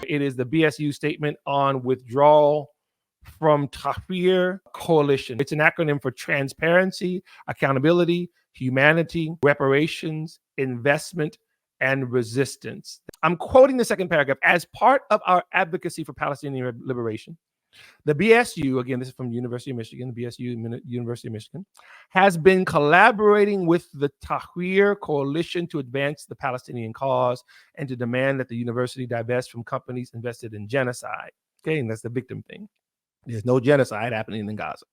It is the BSU statement on withdrawal from Tahrir Coalition. It's an acronym for transparency, accountability, humanity, reparations, investment, and resistance. I'm quoting the second paragraph. As part of our advocacy for Palestinian liberation, the BSU, again, this is from University of Michigan, the BSU, University of Michigan, has been collaborating with the Tahrir Coalition to advance the Palestinian cause and to demand that the university divest from companies invested in genocide. Okay, and that's the victim thing. There's no genocide happening in Gaza.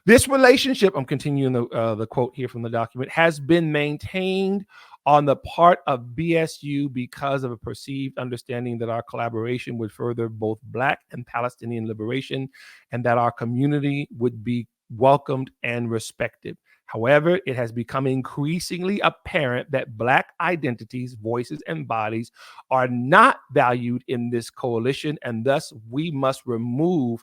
This relationship, I'm continuing the quote here from the document, has been maintained on the part of BSU because of a perceived understanding that our collaboration would further both Black and Palestinian liberation and that our community would be welcomed and respected. However, it has become increasingly apparent that Black identities, voices, and bodies are not valued in this coalition, and thus we must remove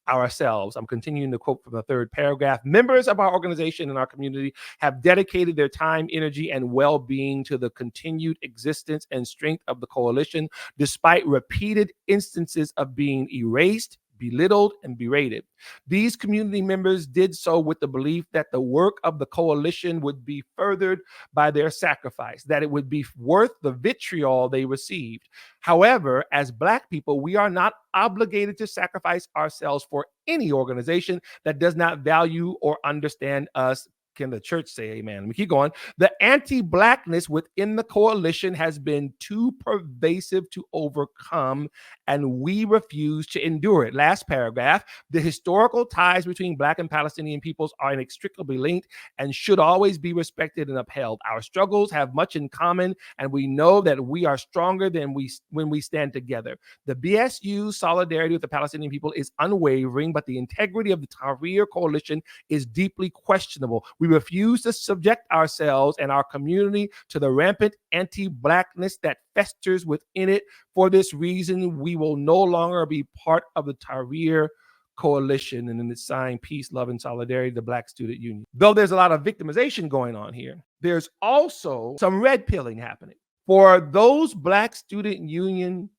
ourselves. I'm continuing to quote from the third paragraph. Members of our organization and our community have dedicated their time, energy, and well-being to the continued existence and strength of the coalition, despite repeated instances of being erased, belittled, and berated. These community members did so with the belief that the work of the coalition would be furthered by their sacrifice, that it would be worth the vitriol they received. However, as Black people, we are not obligated to sacrifice ourselves for any organization that does not value or understand us. Can the church say amen? Let me keep going. The anti-Blackness within the coalition has been too pervasive to overcome, and we refuse to endure it. Last paragraph. The historical ties between Black and Palestinian peoples are inextricably linked and should always be respected and upheld. Our struggles have much in common, and we know that we are stronger than when we stand together. The BSU's solidarity with the Palestinian people is unwavering, but the integrity of the Tahrir coalition is deeply questionable. We refuse to subject ourselves and our community to the rampant anti-Blackness that festers within it. For this reason, we will no longer be part of the Tahrir coalition. And then it's signed Peace, Love, and Solidarity, the Black Student Union. Though there's a lot of victimization going on here, there's also some red pilling happening. For those Black Student Union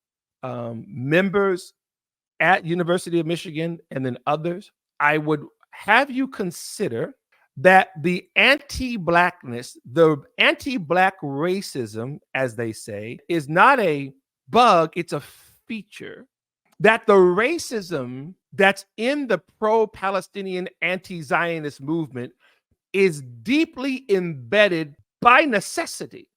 members at University of Michigan and then others, I would have you consider that the anti-Blackness, the anti-Black racism, as they say, is not a bug, it's a feature. That the racism that's in the pro-Palestinian anti-Zionist movement is deeply embedded by necessity.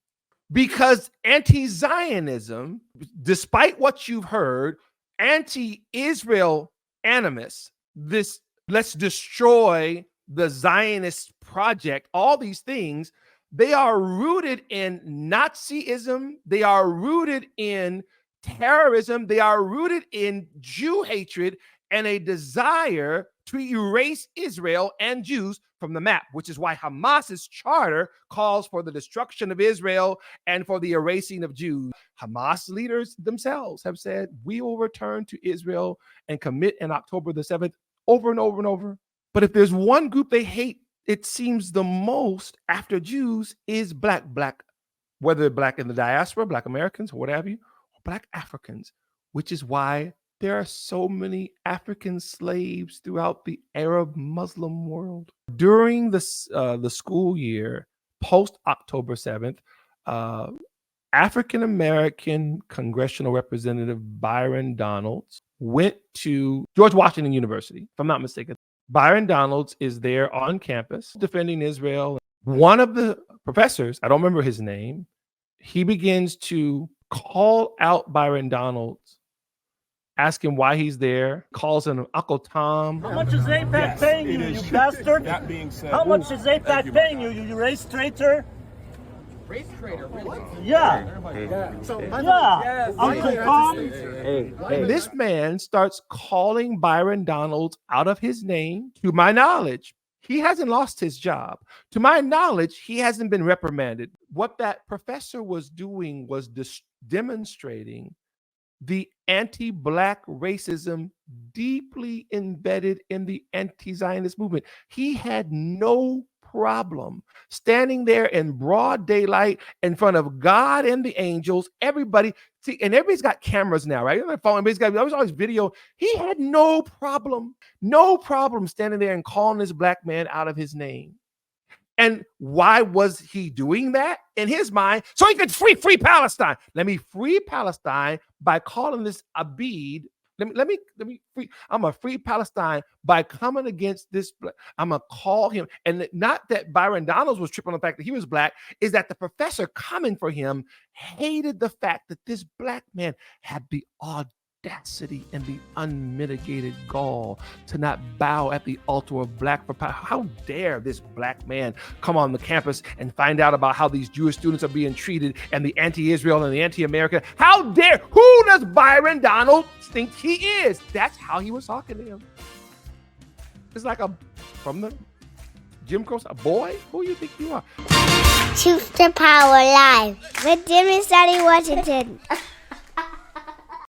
Because anti-Zionism, despite what you've heard, anti-Israel animus, this let's destroy the Zionist project, all these things, they are rooted in Nazism, they are rooted in terrorism, they are rooted in Jew hatred and a desire to erase Israel and Jews from the map, which is why Hamas's charter calls for the destruction of Israel and for the erasing of Jews. Hamas leaders themselves have said, we will return to Israel and commit on October the 7th over and over and over. But if there's one group they hate, it seems the most after Jews is Black, whether Black in the diaspora, Black Americans, or what have you, or Black Africans, which is why there are so many African slaves throughout the Arab Muslim world. During the school year, post October 7th, African-American Congressional Representative Byron Donalds went to George Washington University, if I'm not mistaken. Byron Donalds is there on campus defending Israel. One of the professors, I don't remember his name, he begins to call out Byron Donalds, ask him why he's there, calls him Uncle Tom. How much is AIPAC paying you, you bastard? That being said, how much is AIPAC paying you, you race traitor? Race traitor? What? Yeah. Uncle Tom. And this man starts calling Byron Donalds out of his name. To my knowledge, he hasn't lost his job. To my knowledge, he hasn't been reprimanded. What that professor was doing was demonstrating the anti-Black racism deeply embedded in the anti-Zionist movement. He had no problem standing there in broad daylight in front of God and the angels, everybody See, and everybody's got cameras now, right? Everybody's got all this video. He had no problem standing there and calling this black man out of his name. And why was he doing that? In his mind, so he could free Palestine. Let me free Palestine by calling this Abid. Let me free. I'm gonna free Palestine by coming against this. I'm gonna call him, and not that Byron Donalds was tripping on the fact that he was black. Is that the professor coming for him hated the fact that this black man had the audacity and the unmitigated gall to not bow at the altar of black for power. How dare this black man come on the campus and find out about how these Jewish students are being treated and the anti-Israel and the anti-American? How dare? Who does Byron Donald think he is? That's how he was talking to him. It's like from the Jim Crow, a boy? Who you think you are? Truth to Power Live with Dumisani Washington.